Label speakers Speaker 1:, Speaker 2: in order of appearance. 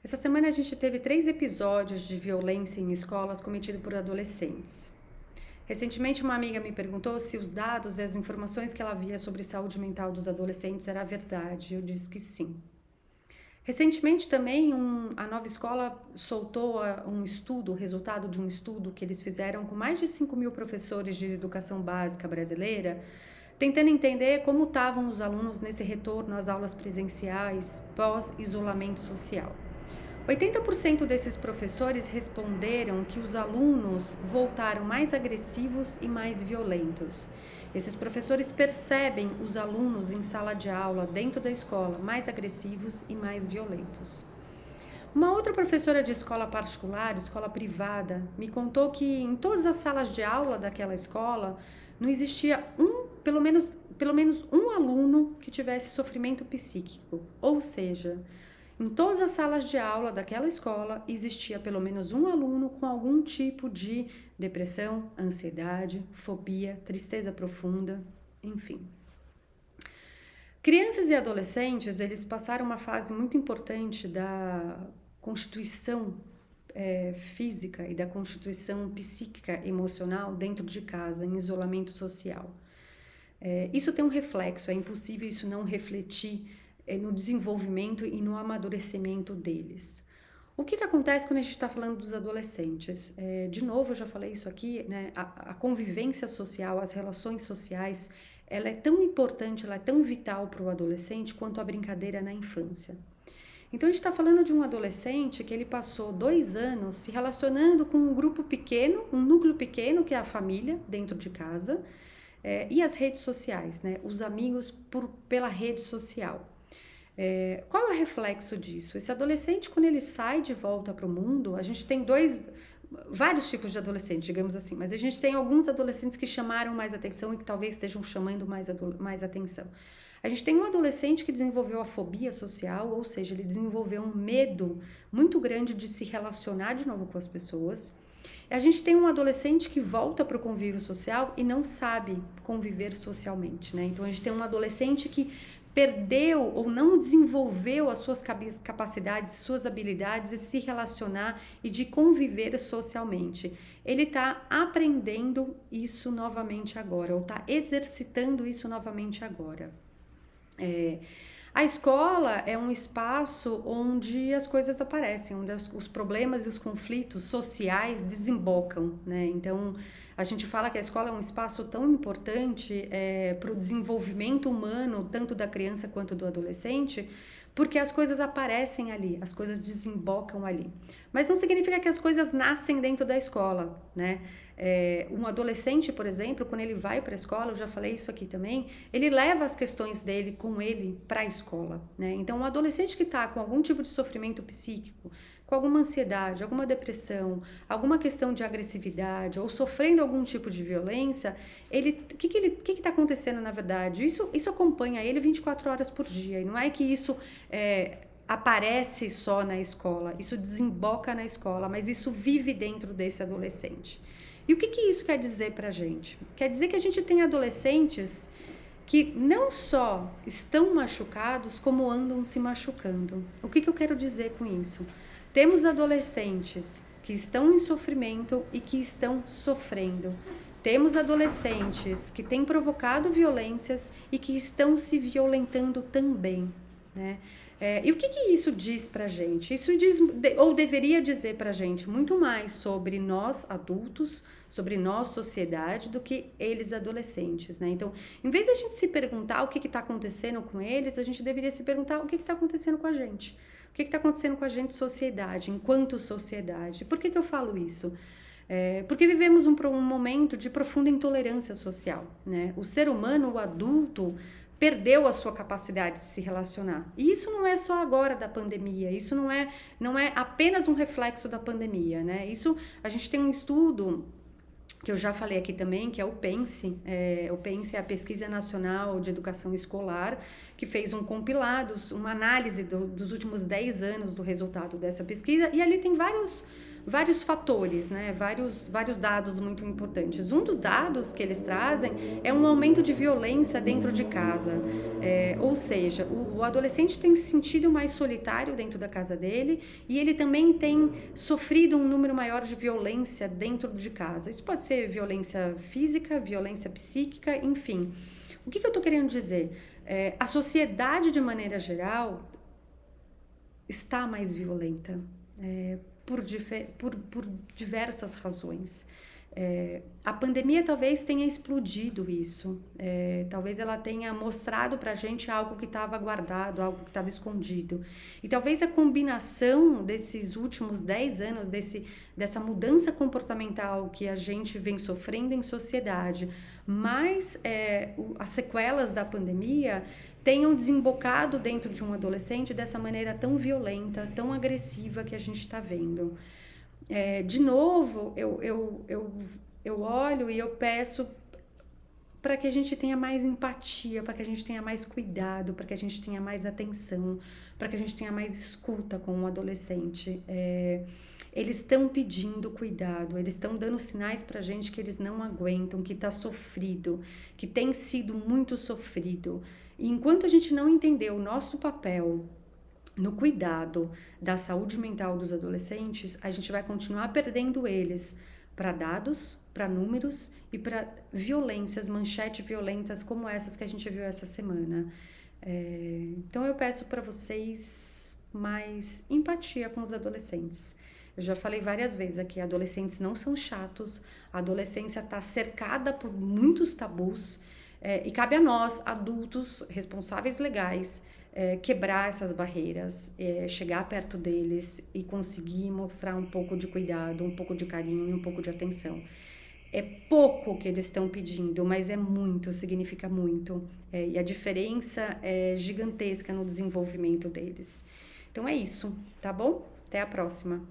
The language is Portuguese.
Speaker 1: Essa semana a gente teve 3 episódios de violência em escolas cometido por adolescentes. Recentemente, uma amiga me perguntou se os dados e as informações que ela via sobre saúde mental dos adolescentes era verdade. Eu disse que sim. Recentemente também a nova escola soltou um estudo, o resultado de um estudo que eles fizeram com mais de 5.000 professores de educação básica brasileira, tentando entender como estavam os alunos nesse retorno às aulas presenciais pós-isolamento social. 80% desses professores responderam que os alunos voltaram mais agressivos e mais violentos. Esses professores percebem os alunos em sala de aula, dentro da escola, mais agressivos e mais violentos. Uma outra professora de escola particular, escola privada, me contou que em todas as salas de aula daquela escola não existia pelo menos um aluno que tivesse sofrimento psíquico, ou seja, em todas as salas de aula daquela escola existia pelo menos um aluno com algum tipo de depressão, ansiedade, fobia, tristeza profunda, enfim. Crianças e adolescentes, eles passaram uma fase muito importante da constituição física e da constituição psíquica emocional dentro de casa, em isolamento social. Isso tem um reflexo, é impossível isso não refletir no desenvolvimento e no amadurecimento deles. O que acontece quando a gente está falando dos adolescentes? De novo, eu já falei isso aqui, né? A convivência social, as relações sociais, ela é tão importante, ela é tão vital para o adolescente quanto a brincadeira na infância. Então, a gente está falando de um adolescente que ele passou 2 anos se relacionando com um grupo pequeno, um núcleo pequeno, que é a família, dentro de casa, e as redes sociais, né? Os amigos pela rede social. Qual é o reflexo disso? Esse adolescente, quando ele sai de volta para o mundo, a gente tem vários tipos de adolescentes, digamos assim, mas a gente tem alguns adolescentes que chamaram mais atenção e que talvez estejam chamando mais atenção. A gente tem um adolescente que desenvolveu a fobia social, ou seja, ele desenvolveu um medo muito grande de se relacionar de novo com as pessoas. A gente tem um adolescente que volta para o convívio social e não sabe conviver socialmente, né? Então a gente tem um adolescente que perdeu ou não desenvolveu as suas capacidades, suas habilidades de se relacionar e de conviver socialmente. Ele está aprendendo isso novamente agora, ou está exercitando isso novamente agora. A escola é um espaço onde as coisas aparecem, onde os problemas e os conflitos sociais desembocam, né? Então, a gente fala que a escola é um espaço tão importante para o desenvolvimento humano, tanto da criança quanto do adolescente, porque as coisas aparecem ali, as coisas desembocam ali. Mas não significa que as coisas nascem dentro da escola, né? Um adolescente, por exemplo, quando ele vai para a escola, eu já falei isso aqui também, ele leva as questões dele com ele para a escola, né? Então, um adolescente que está com algum tipo de sofrimento psíquico, com alguma ansiedade, alguma depressão, alguma questão de agressividade ou sofrendo algum tipo de violência, o que está acontecendo na verdade? Isso acompanha ele 24 horas por dia, e não é que isso aparece só na escola, isso desemboca na escola, mas isso vive dentro desse adolescente. E o que isso quer dizer pra gente? Quer dizer que a gente tem adolescentes que não só estão machucados, como andam se machucando. O que eu quero dizer com isso? Temos adolescentes que estão em sofrimento e que estão sofrendo. Temos adolescentes que têm provocado violências e que estão se violentando também, né? E o que isso diz pra gente? Isso diz, ou deveria dizer pra gente, muito mais sobre nós adultos, sobre nós sociedade, do que eles adolescentes, né? Então, em vez de a gente se perguntar o que está acontecendo com eles, a gente deveria se perguntar o que está acontecendo com a gente. O que está acontecendo com a gente, sociedade, enquanto sociedade? Por que eu falo isso? Porque vivemos um momento de profunda intolerância social, né? O ser humano, o adulto, perdeu a sua capacidade de se relacionar. E isso não é só agora da pandemia, isso não é apenas um reflexo da pandemia, né? Isso, a gente tem um estudo que eu já falei aqui também, que é o PENSE. O PENSE é a Pesquisa Nacional de Educação Escolar, que fez um compilado, uma análise dos últimos 10 anos do resultado dessa pesquisa, e ali tem vários vários fatores, né? Vários dados muito importantes. Um dos dados que eles trazem é um aumento de violência dentro de casa. Ou seja, o adolescente tem se sentido mais solitário dentro da casa dele e ele também tem sofrido um número maior de violência dentro de casa. Isso pode ser violência física, violência psíquica, enfim. O que eu estou querendo dizer? A sociedade, de maneira geral, está mais violenta por diversas razões. A pandemia talvez tenha explodido isso, talvez ela tenha mostrado pra gente algo que estava guardado, algo que estava escondido. E talvez a combinação desses últimos 10 anos, dessa mudança comportamental que a gente vem sofrendo em sociedade, mais as sequelas da pandemia, tenham desembocado dentro de um adolescente dessa maneira tão violenta, tão agressiva que a gente está vendo. De novo, eu olho e eu peço para que a gente tenha mais empatia, para que a gente tenha mais cuidado, para que a gente tenha mais atenção, para que a gente tenha mais escuta com o adolescente. Eles estão pedindo cuidado, eles estão dando sinais para a gente que eles não aguentam, que está sofrido, que tem sido muito sofrido. E enquanto a gente não entender o nosso papel no cuidado da saúde mental dos adolescentes, a gente vai continuar perdendo eles para dados, para números e para violências, manchetes violentas como essas que a gente viu essa semana. Então eu peço para vocês mais empatia com os adolescentes. Eu já falei várias vezes aqui, adolescentes não são chatos, a adolescência está cercada por muitos tabus, e cabe a nós, adultos, responsáveis legais, quebrar essas barreiras, chegar perto deles e conseguir mostrar um pouco de cuidado, um pouco de carinho e um pouco de atenção. É pouco que eles estão pedindo, mas é muito, significa muito. E a diferença é gigantesca no desenvolvimento deles. Então é isso, tá bom? Até a próxima.